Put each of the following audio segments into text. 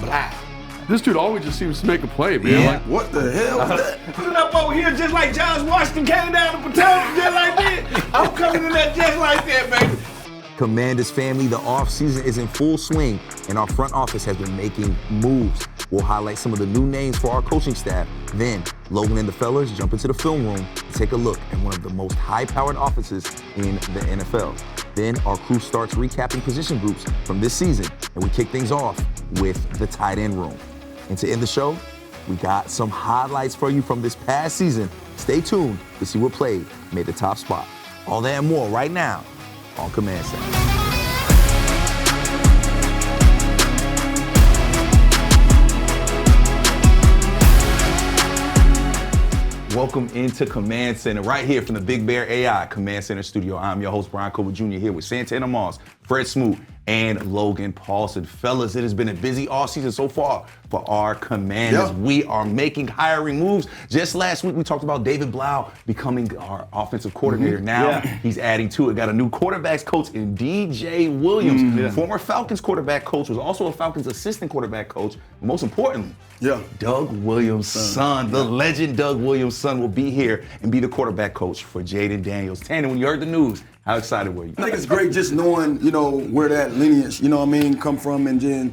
Blau. This dude always just seems to make a play, man. Yeah. Like, What the hell was that? Put it up over here just like George Washington came down the Potomac just like that. I'm coming in there just like that, baby. Commanders family, the offseason is in full swing, and our front office has been making moves. We'll highlight some of the new names for our coaching staff. Then, Logan and the fellas jump into the film room to take a look at one of the most high-powered offenses in the NFL. Then, our crew starts recapping position groups from this season, and we kick things off with the tight end room. And to end the show, we got some highlights for you from this past season. Stay tuned to see what play made the top spot. All that and more right now on Command Center. Welcome into Command Center, right here from the Big Bear AI Command Center studio. I'm your host, Brian Coble Jr., here with Santana Moss, Fred Smoot, and Logan Paulson. Fellas, it has been a busy offseason so far for our Commanders. Yep. We are making hiring moves. Just last week, we talked about David Blau becoming our offensive coordinator. Now he's adding to it. Got a new quarterbacks coach in DJ Williams. Former Falcons quarterback coach, was also a Falcons assistant quarterback coach. But most importantly, Doug Williams' son, the legend Doug Williams' son, will be here and be the quarterback coach for Jaden Daniels. Tanner, when you heard the news, how excited were you? I think it's great just knowing, where that lineage, come from, and then,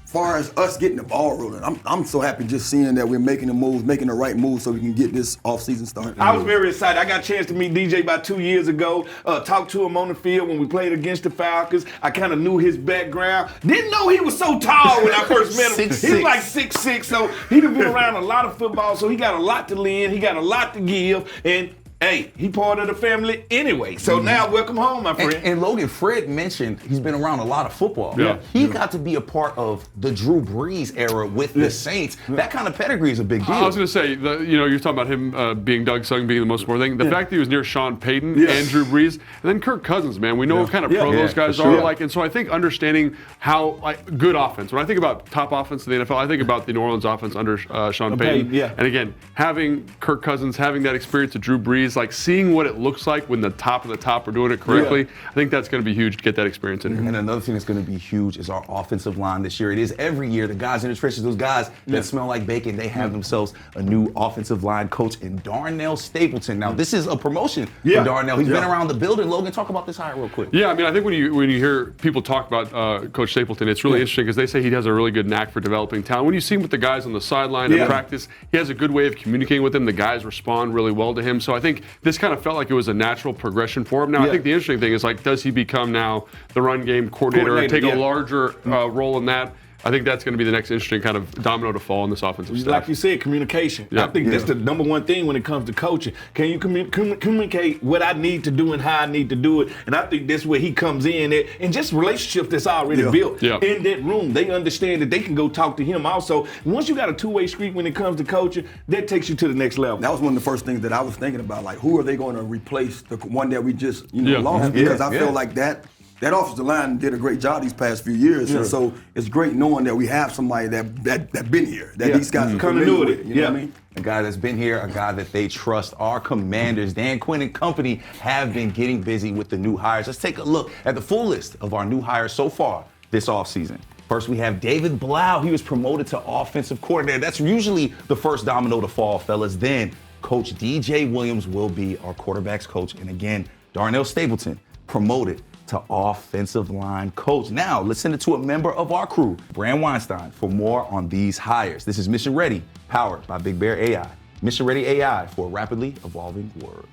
far as us getting the ball rolling, I'm so happy just seeing that we're making the moves, making the right moves so we can get this offseason started. I was very excited. I got a chance to meet DJ about 2 years ago, talked to him on the field when we played against the Falcons. I kind of knew his background. Didn't know he was so tall when I first met him. 6'6". He was like 6'6", so he'd have been around a lot of football, so he got a lot to lend, he got a lot to give, and hey, he part of the family anyway. So now, welcome home, my friend. And Logan, Fred mentioned he's been around a lot of football. Yeah. He got to be a part of the Drew Brees era with the Saints. That kind of pedigree is a big deal. I was going to say, you're talking about him being Doug's son, being the most important thing. The fact that he was near Sean Payton and Drew Brees, and then Kirk Cousins, man. We know what kind of pro those guys are like. And so I think understanding how good offense, when I think about top offense in the NFL, I think about the New Orleans offense under Sean Payton. And again, having Kirk Cousins, having that experience of Drew Brees, like seeing what it looks like when the top of the top are doing it correctly, I think that's going to be huge to get that experience in here. And another thing that's going to be huge is our offensive line this year. It is every year. The guys in the trenches, those guys that smell like bacon, they have themselves a new offensive line coach in Darnell Stapleton. Now, this is a promotion for Darnell. He's been around the building. Logan, talk about this hire real quick. Yeah, I mean, I think when you hear people talk about Coach Stapleton, it's really interesting because they say he has a really good knack for developing talent. When you see him with the guys on the sideline in practice, he has a good way of communicating with them. The guys respond really well to him. So I think this kind of felt like it was a natural progression for him. Now, I think the interesting thing is, like, does he become now the run game coordinator and take a larger role in that? I think that's going to be the next interesting kind of domino to fall in this offensive staff. Like you said, communication. I think that's the number one thing when it comes to coaching. Can you communicate what I need to do and how I need to do it? And I think that's where he comes in at. And just relationships that's already built in that room. They understand that they can go talk to him also. And once you got a two-way street when it comes to coaching, that takes you to the next level. That was one of the first things that I was thinking about, like, who are they going to replace the one that we just lost? Because I feel like that offensive line did a great job these past few years, and so it's great knowing that we have somebody that been here, that these guys are continuity. You know what I mean? A guy that's been here, a guy that they trust. Our Commanders, Dan Quinn and company, have been getting busy with the new hires. Let's take a look at the full list of our new hires so far this offseason. First, we have David Blau. He was promoted to offensive coordinator. That's usually the first domino to fall, fellas. Then, Coach DJ Williams will be our quarterbacks coach. And again, Darnell Stapleton promoted to offensive line coach. Now, let's send it to a member of our crew, Bran Weinstein, for more on these hires. This is Mission Ready, powered by Big Bear AI. Mission Ready AI for a rapidly evolving world.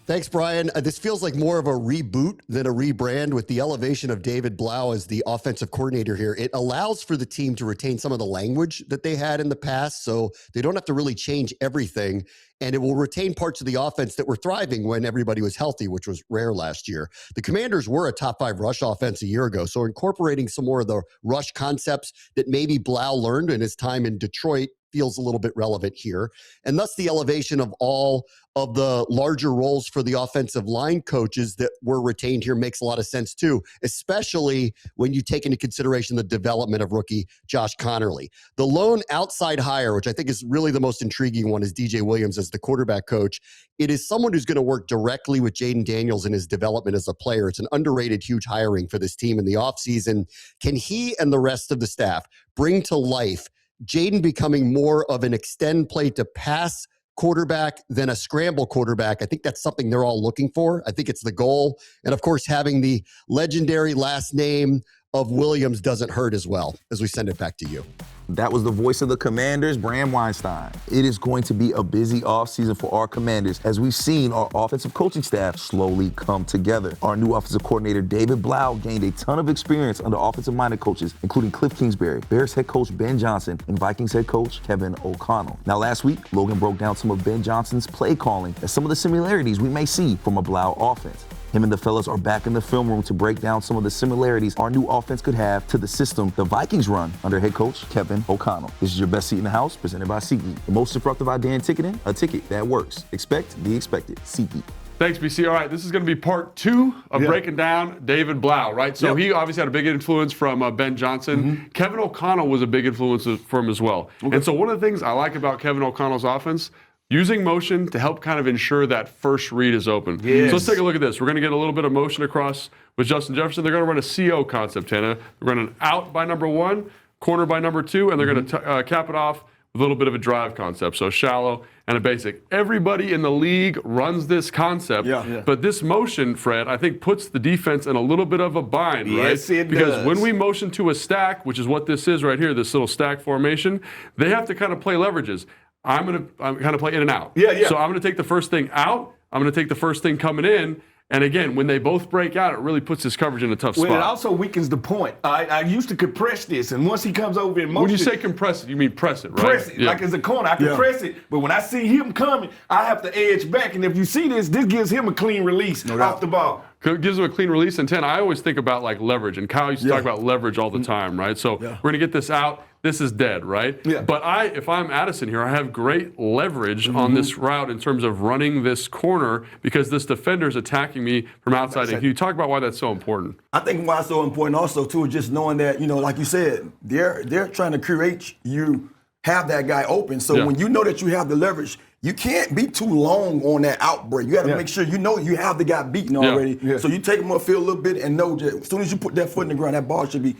Thanks, Brian. This feels like more of a reboot than a rebrand with the elevation of David Blau as the offensive coordinator here. It allows for the team to retain some of the language that they had in the past, so they don't have to really change everything, and it will retain parts of the offense that were thriving when everybody was healthy, which was rare last year. The Commanders were a top 5 rush offense a year ago, so incorporating some more of the rush concepts that maybe Blau learned in his time in Detroit feels a little bit relevant here. And thus the elevation of all of the larger roles for the offensive line coaches that were retained here makes a lot of sense too, especially when you take into consideration the development of rookie Josh Connerly. The lone outside hire, which I think is really the most intriguing one, is DJ Williams as the quarterback coach. It is someone who's going to work directly with Jaden Daniels in his development as a player. It's an underrated, huge hiring for this team in the offseason. Can he and the rest of the staff bring to life Jaden becoming more of an extend play to pass quarterback than a scramble quarterback? I think that's something they're all looking for. I think it's the goal. And of course, having the legendary last name of Williams doesn't hurt as well. As we send it back to you. That was the voice of the Commanders, Bram Weinstein. It is going to be a busy offseason for our Commanders as we've seen our offensive coaching staff slowly come together. Our new offensive coordinator, David Blau, gained a ton of experience under offensive-minded coaches, including Cliff Kingsbury, Bears head coach Ben Johnson, and Vikings head coach Kevin O'Connell. Now, last week, Logan broke down some of Ben Johnson's play calling and some of the similarities we may see from a Blau offense. Him and the fellas are back in the film room to break down some of the similarities our new offense could have to the system the Vikings run under head coach Kevin O'Connell. This is your best seat in the house, presented by SeatGeek. The most disruptive idea in ticketing, a ticket that works. Expect the expected. SeatGeek. Thanks, BC. All right, this is going to be part 2 of breaking down David Blau, right? So he obviously had a big influence from Ben Johnson. Kevin O'Connell was a big influence for him as well. And so one of the things I like about Kevin O'Connell's offense, using motion to help kind of ensure that first read is open. Yes. So let's take a look at this. We're going to get a little bit of motion across with Justin Jefferson. They're going to run a CO concept, Tana. They're running out by number 1, corner by number 2, and they're going to cap it off with a little bit of a drive concept. So shallow and a basic. Everybody in the league runs this concept, but this motion, Fred, I think puts the defense in a little bit of a bind, right? Yes, it because does. when we motion to a stack, which is what this is right here, this little stack formation, they have to kind of play leverages. I'm kind of play in and out. So I'm going to take the first thing out. I'm going to take the first thing coming in. And again, when they both break out, it really puts his coverage in a tough spot. Well, it also weakens the point. I used to compress this, and once he comes over in motion. When you say compress it, you mean press it, right? Press it, like as a corner. I can press it, but when I see him coming, I have to edge back. And if you see this gives him a clean release off the ball. It gives him a clean release. And 10, I always think about like leverage, and Kyle used to talk about leverage all the time, right? So we're going to get this out. This is dead, right? But if I'm Addison here, I have great leverage on this route in terms of running this corner because this defender is attacking me from outside. And can you talk about why that's so important? I think why it's so important also, too, is just knowing that, like you said, they're trying to create you have that guy open. So when you know that you have the leverage, you can't be too long on that outbreak. You got to make sure you know you have the guy beaten already. So you take him upfield a little bit and know that as soon as you put that foot in the ground, that ball should be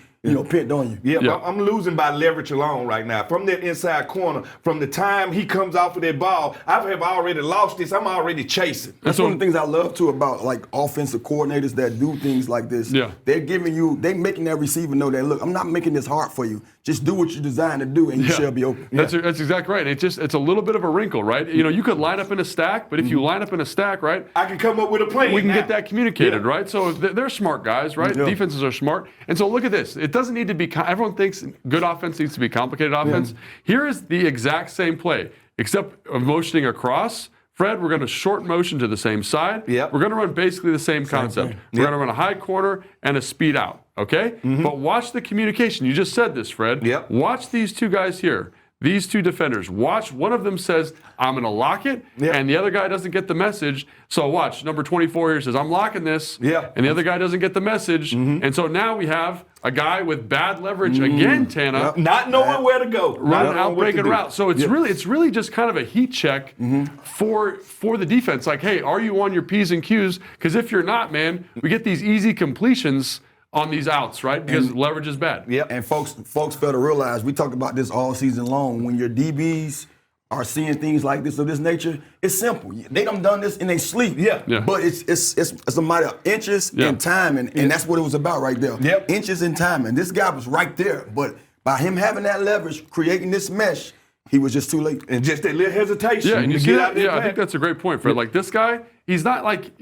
pinned on you. I'm losing by leverage alone right now. From that inside corner, from the time he comes off of that ball, I have already lost this. I'm already chasing. That's one of the things I love, too, about, like, offensive coordinators that do things like this. They're making that receiver know that, look, I'm not making this hard for you. Just do what you're designed to do, and you shall be open. That's exactly right. It's a little bit of a wrinkle, right? You could line up in a stack, but if you line up in a stack, right? I can come up with a plan. We can get that communicated, right? So they're smart guys, right? Defenses are smart. And so look at this. It doesn't need to be, everyone thinks good offense needs to be complicated offense. Here is the exact same play, except motioning across. Fred, we're going to short motion to the same side. We're going to run basically the same concept. We're going to run a high corner and a speed out, okay? But watch the communication. You just said this, Fred. Watch these two guys here. These two defenders. Watch, one of them says, I'm going to lock it, and the other guy doesn't get the message. So watch, number 24 here says, I'm locking this, and the other guy doesn't get the message. And so now we have a guy with bad leverage again, Tana. Not knowing where to go. Running out breaking route. So it's really just kind of a heat check for the defense. Like, hey, are you on your P's and Q's? Because if you're not, man, we get these easy completions on these outs, right? Because leverage is bad. And folks fail to realize, we talk about this all season long, when your DBs are seeing things like this of this nature, it's simple. They done this in their sleep. But it's a matter of inches and timing, and that's what it was about right there. Inches and timing. This guy was right there, but by him having that leverage, creating this mesh, he was just too late. And just that little hesitation. Yeah, and you see that? I think that's a great point, Fred. Like this guy, he's not like,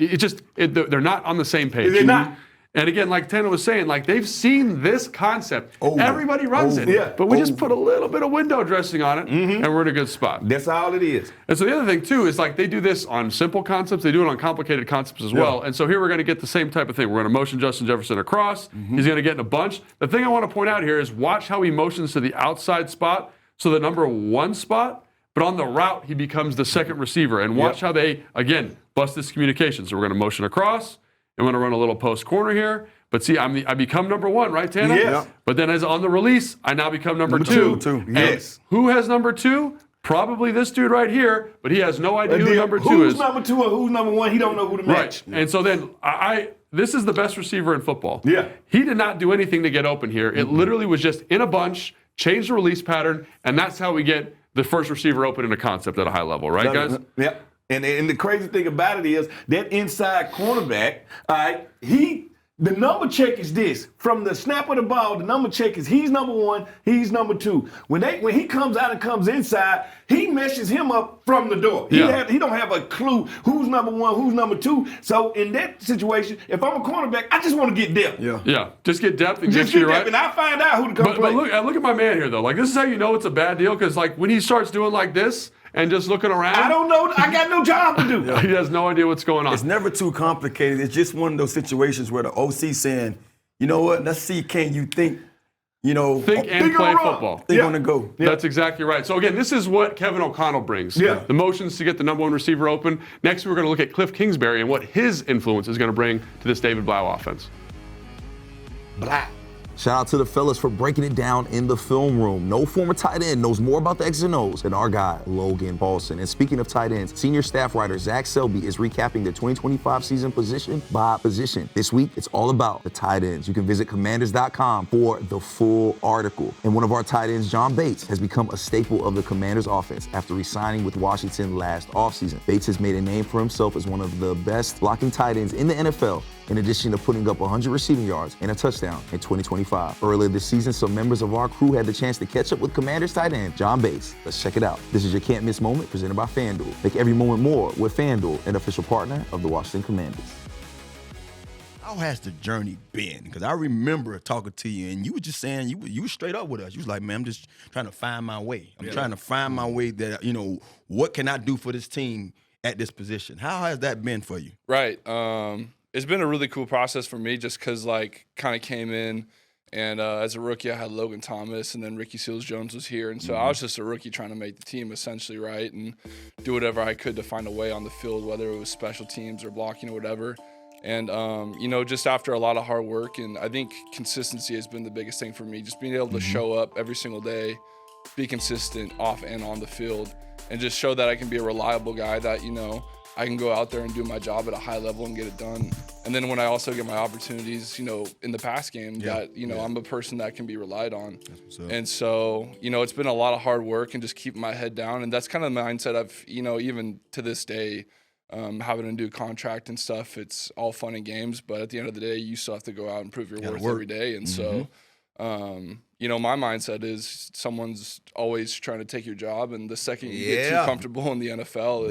they're not on the same page. They're not. And again, like Tana was saying, like they've seen this concept. Everybody runs it. But we just put a little bit of window dressing on it, and we're in a good spot. That's all it is. And so the other thing, too, is like they do this on simple concepts. They do it on complicated concepts as well. And so here we're going to get the same type of thing. We're going to motion Justin Jefferson across. He's going to get in a bunch. The thing I want to point out here is watch how he motions to the outside spot. so the number 1 spot, but on the route, he becomes the second receiver. And watch how they, again, bust this communication. So we're going to motion across, and we're going to run a little post corner here. But see, I become number 1, right, Tana? Yes. But then as on the release, I now become number 2. Yes. And who has number 2? Probably this dude right here, but he has no idea who number 2 is. Who's number 2 or who's number 1? He don't know who to match. Right. And so then this is the best receiver in football. Yeah. He did not do anything to get open here. It literally was just in a bunch, change the release pattern, and that's how we get the first receiver open in a concept at a high level, right, guys? Yeah. And the crazy thing about it is that inside cornerback, all right, the number check is this. From the snap of the ball, the number check is he's number 1, he's number 2. When he comes out and comes inside, he meshes him up from the door. He don't have a clue who's number 1, who's number 2. So in that situation, if I'm a cornerback, I just want to get depth. Yeah. Just get depth and just get get you depth, right. and I find out who to come play. But look at my man here, though. Like, this is how you know it's a bad deal, because like when he starts doing like this and just looking around, I don't know. I got no job to do. He has no idea what's going on. It's never too complicated. It's just one of those situations where the OC saying, you know what, let's see, can you think and play football. Think on the go. That's exactly right. So again, this is what Kevin O'Connell brings. Yeah. The motions to get the number 1 receiver open. Next, we're going to look at Cliff Kingsbury and what his influence is going to bring to this David Blau offense. Blah. Shout out to the fellas for breaking it down in the film room. No former tight end knows more about the X's and O's than our guy, Logan Paulson. And speaking of tight ends, senior staff writer Zach Selby is recapping the 2025 season position by position. This week, it's all about the tight ends. You can visit commanders.com for the full article. And one of our tight ends, John Bates, has become a staple of the Commanders offense after re-signing with Washington last offseason. Bates has made a name for himself as one of the best blocking tight ends in the NFL, in addition to putting up 100 receiving yards and a touchdown in 2025. Earlier this season, some members of our crew had the chance to catch up with Commanders tight end John Bates. Let's check it out. This is your can't miss moment presented by FanDuel. Make every moment more with FanDuel, an official partner of the Washington Commanders. How has the journey been? Because I remember talking to you, and you were just saying, you were straight up with us. You was like, man, I'm just trying to find my way. I'm trying to find my way that, what can I do for this team at this position? How has that been for you? Right. It's been a really cool process for me just because, kind of came in, and as a rookie, I had Logan Thomas, and then Ricky Seals-Jones was here. And so I was just a rookie trying to make the team essentially, right, and do whatever I could to find a way on the field, whether it was special teams or blocking or whatever. And, just after a lot of hard work, and I think consistency has been the biggest thing for me, just being able to show up every single day, be consistent off and on the field, and just show that I can be a reliable guy that, I can go out there and do my job at a high level and get it done. And then when I also get my opportunities, in the pass game, that, I'm a person that can be relied on. And so, it's been a lot of hard work and just keeping my head down. And that's kind of the mindset I've, even to this day, having a new contract and stuff, it's all fun and games. But at the end of the day, you still have to go out and prove your worth every day. And so, my mindset is someone's always trying to take your job. And the second you get too comfortable in the NFL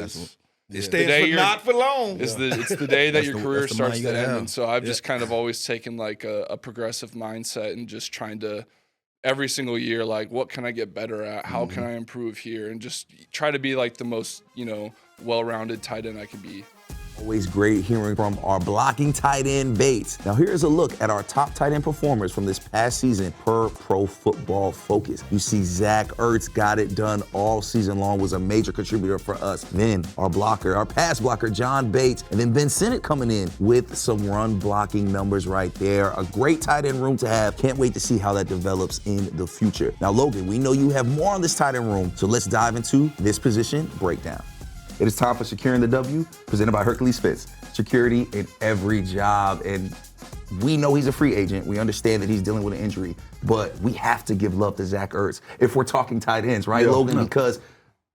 it stands for not for long. It's the day that your career starts to end. And so I've just kind of always taken a progressive mindset and just trying to every single year, what can I get better at? How can I improve here? And just try to be the most, well-rounded tight end I can be. Always great hearing from our blocking tight end Bates. Now here's a look at our top tight end performers from this past season per Pro Football Focus. You see Zach Ertz got it done all season long, was a major contributor for us. Then our pass blocker, John Bates, and then Ben Sinnott coming in with some run blocking numbers right there. A great tight end room to have. Can't wait to see how that develops in the future. Now Logan, we know you have more on this tight end room, so let's dive into this position breakdown. It is time for Securing the W, presented by Hercules Fitz. Security in every job. And we know he's a free agent. We understand that he's dealing with an injury, but we have to give love to Zach Ertz if we're talking tight ends, right, Logan? Because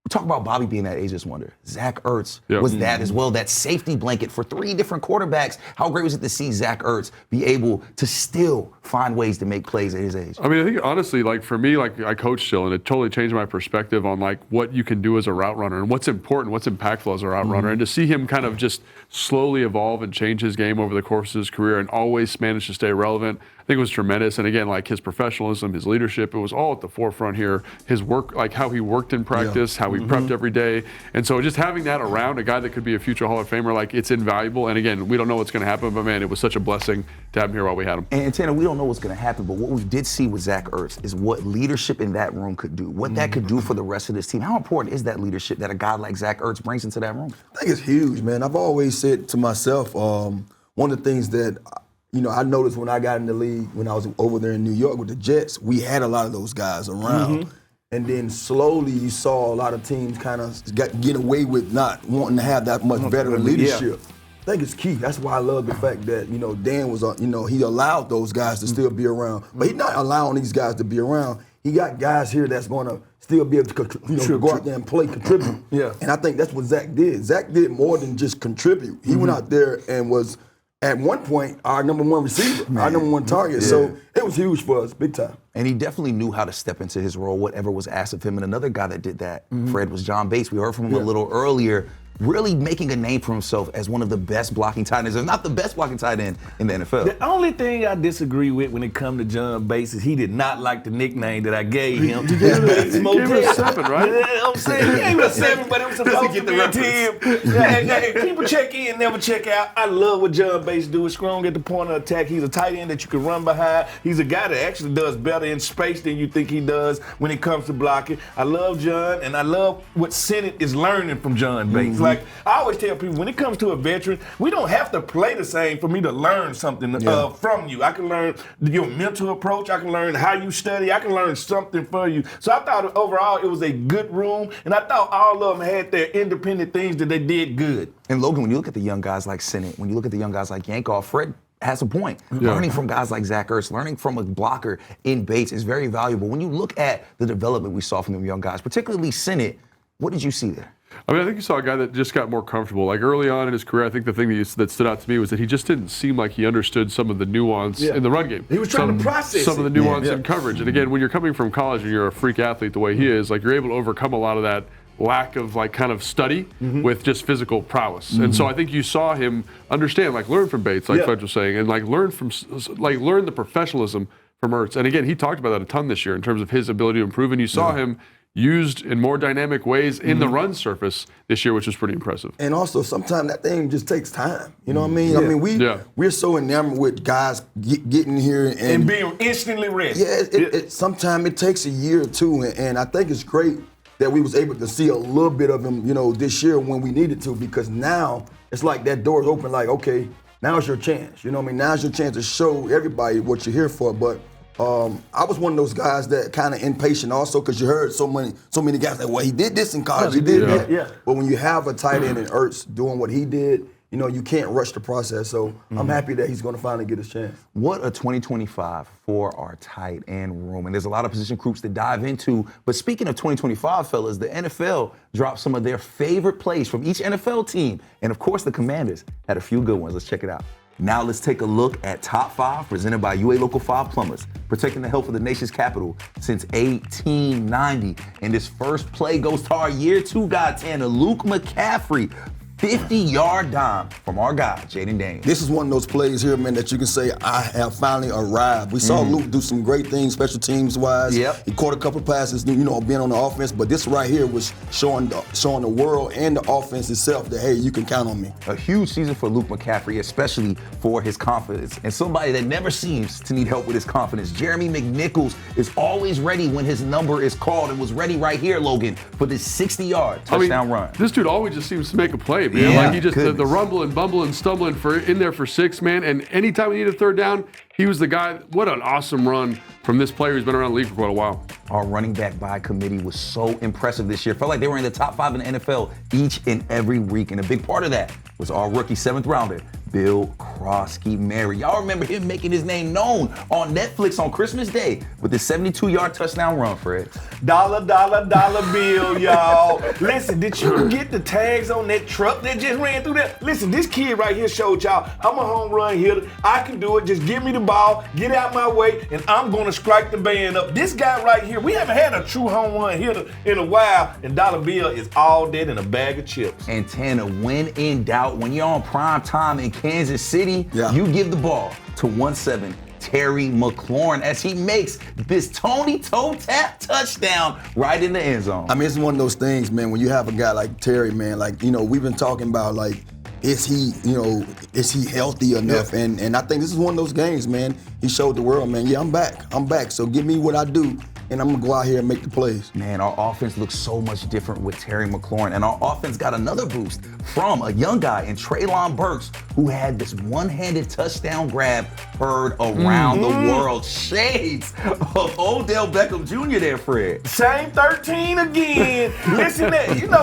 we talk about Bobby being that ageless wonder. Zach Ertz was that as well, that safety blanket for 3 different quarterbacks. How great was it to see Zach Ertz be able to still find ways to make plays at his age? I mean, I think honestly, for me, I coach still, and it totally changed my perspective on what you can do as a route runner and what's important, what's impactful as a route runner. And to see him kind of just slowly evolve and change his game over the course of his career and always manage to stay relevant. think it was tremendous. And again, like his professionalism, his leadership, it was all at the forefront here. His work, like how he worked in practice, how he prepped every day. And so just having that around, a guy that could be a future Hall of Famer, like it's invaluable. And again, we don't know what's going to happen, but man, it was such a blessing to have him here while we had him. And Tanner, we don't know what's going to happen, but what we did see with Zach Ertz is what leadership in that room could do, what that could do for the rest of this team. How important is that leadership that a guy like Zach Ertz brings into that room? I think it's huge, man. I've always said to myself, one of the things that I noticed when I got in the league, when I was over there in New York with the Jets, we had a lot of those guys around. And then slowly you saw a lot of teams kind of get away with not wanting to have that much veteran leadership. I think it's key. That's why I love the fact that, Dan was, he allowed those guys to still be around. But he's not allowing these guys to be around. He got guys here that's going to still be able to go out there and play, contribute. And I think that's what Zach did. Zach did more than just contribute. He went out there and was, at one point, our number one receiver, our number one target. So it was huge for us, big time. And he definitely knew how to step into his role, whatever was asked of him. And another guy that did that, Fred, was John Bates. We heard from him a little earlier, really making a name for himself as one of the best blocking tight ends, if not the best blocking tight end in the NFL. The only thing I disagree with when it comes to John Bates is he did not like the nickname that I gave him. He gave it a 7, right? I'm saying he gave it a 7, but it was supposed to be a 10. People check in, never check out. I love what John Bates do. He's strong at the point of attack. He's a tight end that you can run behind. He's a guy that actually does better in space than you think he does when it comes to blocking. I love John, and I love what Senate is learning from John Bates. Like, I always tell people, when it comes to a veteran, we don't have to play the same for me to learn something from you. I can learn your mental approach. I can learn how you study. I can learn something for you. So I thought overall it was a good room, and I thought all of them had their independent things that they did good. And Logan, when you look at the young guys like Senate, when you look at the young guys like Yankoff, Fred has a point. Learning from guys like Zach Ertz, learning from a blocker in Bates is very valuable. When you look at the development we saw from them young guys, particularly Senate, what did you see there? I mean, I think you saw a guy that just got more comfortable. Like early on in his career, I think the thing that stood out to me was that he just didn't seem like he understood some of the nuance in the run game. He was trying to process some of the nuance in coverage. And again, when you're coming from college and you're a freak athlete the way he is, like you're able to overcome a lot of that lack of like kind of study with just physical prowess. And so I think you saw him understand, like learn from Bates, like Fred was saying, and like learn the professionalism from Ertz. And again, he talked about that a ton this year in terms of his ability to improve. And you saw him used in more dynamic ways in the run surface this year, which was pretty impressive. And also, sometimes that thing just takes time. You know what I mean? I mean, we're so enamored with guys getting here and being instantly ready. Yeah, sometimes it takes a year or two, and I think it's great that we was able to see a little bit of him, this year when we needed to, because now it's like that door's open. Like, okay, now's your chance. You know what I mean? Now's your chance to show everybody what you're here for. But I was one of those guys that kind of impatient also, because you heard so many guys like, well, he did this in college, he did that. Yeah. But when you have a tight end in Ertz doing what he did, you can't rush the process. So I'm happy that he's going to finally get his chance. What a 2025 for our tight end room. And there's a lot of position groups to dive into. But speaking of 2025, fellas, the NFL dropped some of their favorite plays from each NFL team. And of course, the Commanders had a few good ones. Let's check it out. Now let's take a look at Top 5 presented by UA Local 5 Plumbers, protecting the health of the nation's capital since 1890. And this first play goes to our year 2 guy, Tanner, Luke McCaffrey. 50-yard dime from our guy, Jaden Daniels. This is one of those plays here, man, that you can say, I have finally arrived. We saw Luke do some great things, special teams-wise. He caught a couple passes, being on the offense, but this right here was showing the world and the offense itself that, hey, you can count on me. A huge season for Luke McCaffrey, especially for his confidence. And somebody that never seems to need help with his confidence, Jeremy McNichols, is always ready when his number is called, and was ready right here, Logan, for this 60-yard touchdown run. This dude always just seems to make a play, man. Like he just the rumbling, bumbling, stumbling in there for 6, man. And anytime we need a third down, he was the guy. What an awesome run from this player who's been around the league for quite a while. Our running back by committee was so impressive this year. Felt like they were in the top 5 in the NFL each and every week. And a big part of that was our rookie 7th rounder, Bill Krosky-Mary. Y'all remember him making his name known on Netflix on Christmas Day with his 72-yard touchdown run, Fred. Dollar bill, y'all. Listen, did you get the tags on that truck that just ran through there? Listen, this kid right here showed y'all, I'm a home run hitter. I can do it. Just give me the ball, get out my way, and I'm going to strike the band up. This guy right here, we haven't had a true home run hitter in a while, and Dollar Bill is all that in a bag of chips. And Tanner, when in doubt, when you're on prime time in Kansas City, you give the ball to 1-7 Terry McLaurin as he makes this Tony toe tap touchdown right in the end zone. I mean, it's one of those things, man, when you have a guy like Terry, man, like, we've been talking about, like, is he healthy enough? Yeah. And I think this is one of those games, man. He showed the world, man, yeah, I'm back. So give me what I do, and I'm going to go out here and make the plays. Man, our offense looks so much different with Terry McLaurin. And our offense got another boost from a young guy in Treylon Burks, who had this one-handed touchdown grab heard around the world. Shades of Odell Beckham Jr. there, Fred. Same 13 again. Listen,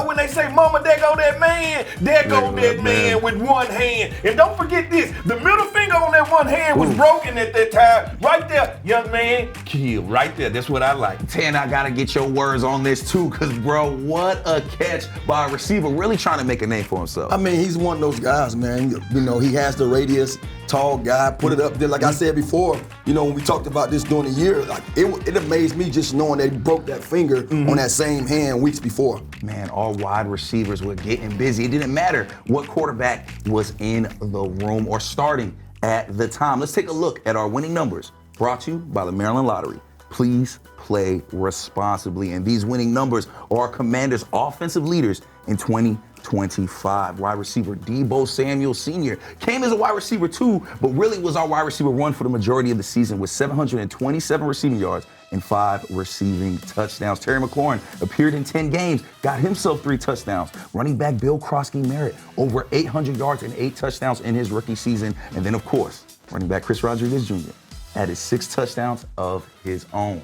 when they say, Mama, there go that man, there go that man with one hand. And don't forget this, the middle finger on that one hand was broken at that time. Right there, young man, killed. Right there, that's what I like. Tan, I gotta get your words on this too, because, bro, what a catch by a receiver really trying to make a name for himself. I mean, he's one of those guys, man. He has the radius, tall guy, put it up there. Like I said before, when we talked about this during the year, like it amazed me just knowing that he broke that finger on that same hand weeks before. Man, our wide receivers were getting busy. It didn't matter what quarterback was in the room or starting at the time. Let's take a look at our winning numbers, brought to you by the Maryland Lottery. Please play responsibly. And these winning numbers are our Commanders' offensive leaders in 2025. Wide receiver Deebo Samuel Sr. came as a wide receiver too, but really was our wide receiver one for the majority of the season with 727 receiving yards and 5 receiving touchdowns. Terry McLaurin appeared in 10 games, got himself 3 touchdowns. Running back Bill Krosky-Merritt, over 800 yards and 8 touchdowns in his rookie season. And then, of course, running back Chris Rodriguez Jr. added 6 touchdowns of his own.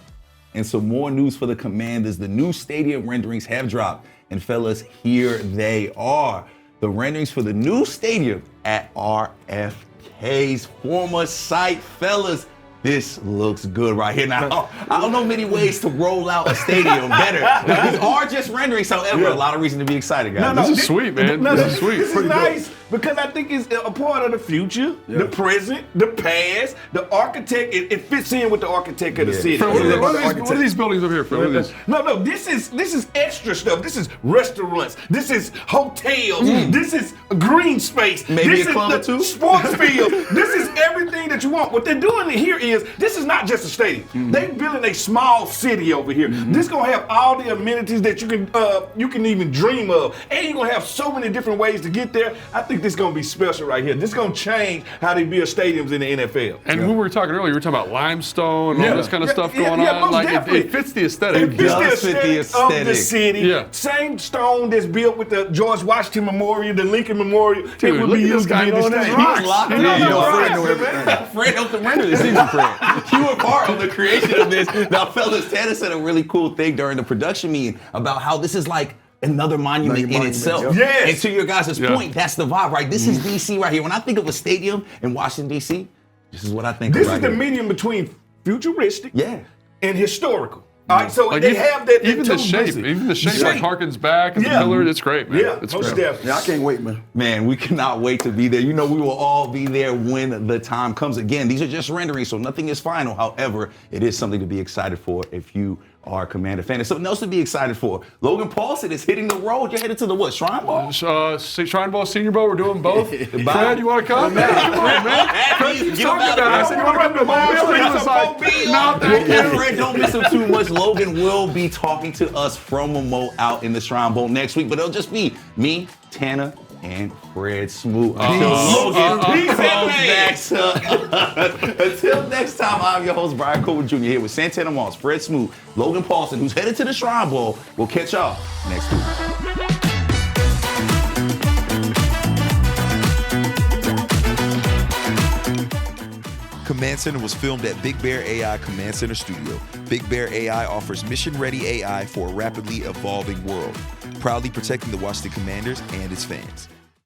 And some more news for the Commanders. The new stadium renderings have dropped. And fellas, here they are. The renderings for the new stadium at RFK's former site. Fellas, this looks good right here. Now, I don't know many ways to roll out a stadium better. Now, these are just renderings, however, a lot of reason to be excited, guys. This is sweet, man. This is sweet. This is nice because I think it's a part of the future, the present, the past, the architect. It fits in with the architect of the city. Fred, what are these buildings up here, Fred? No, this is extra stuff. This is restaurants. This is hotels. This is green space. Maybe this a club is or two? Sports field. This is everything that you want. What they're doing here is, this is not just a stadium. They're building a small city over here. This is gonna have all the amenities that you can even dream of, and you're gonna have so many different ways to get there. I think this is gonna be special right here. This is gonna change how they build stadiums in the NFL. And when we were talking earlier, we were talking about limestone and all this kind of stuff going on. Like it fits the aesthetic. It fits the aesthetic of the city. Yeah. Same stone that's built with the George Washington Memorial, the Lincoln Memorial. Dude, it would be used to be the stadium. He's locked in. Fred helped him render this season, Fred. You were part of the creation of this. Now, fellas, Tanner said a really cool thing during the production meeting about how this is like another monument in itself. Yes. And to your guys' point, that's the vibe, right? This is DC right here. When I think of a stadium in Washington, D.C., this is what I think of. This is the medium between futuristic and historical. All right, so like they have that. Even the shape like harkens back and the pillar. It's great, man. Yeah, it's most definitely. Yeah, I can't wait, man. Man, we cannot wait to be there. We will all be there when the time comes. Again, these are just renderings, so nothing is final. However, it is something to be excited for if you are a Commander fan. And something else to be excited for. Logan Paulson is hitting the road. You're headed to the what, Shrine Bowl? Shrine Bowl, Senior Bowl. We're doing both. Fred, you want to come? Man, come on, man. Fred, you talking about it. I said, you want to come to the bowl? He was like, no, thank you. Fred, don't miss him too much. Logan will be talking to us from Momo out in the Shrine Bowl next week, but it'll just be me, Tanner, and Fred Smoot. Until next time, I'm your host, Brian Cooper Jr. here with Santana Moss, Fred Smoot, Logan Paulson, who's headed to the Shrine Bowl. We'll catch y'all next week. Command Center was filmed at Big Bear AI Command Center Studio. Big Bear AI offers mission-ready AI for a rapidly evolving world, proudly protecting the Washington Commanders and its fans.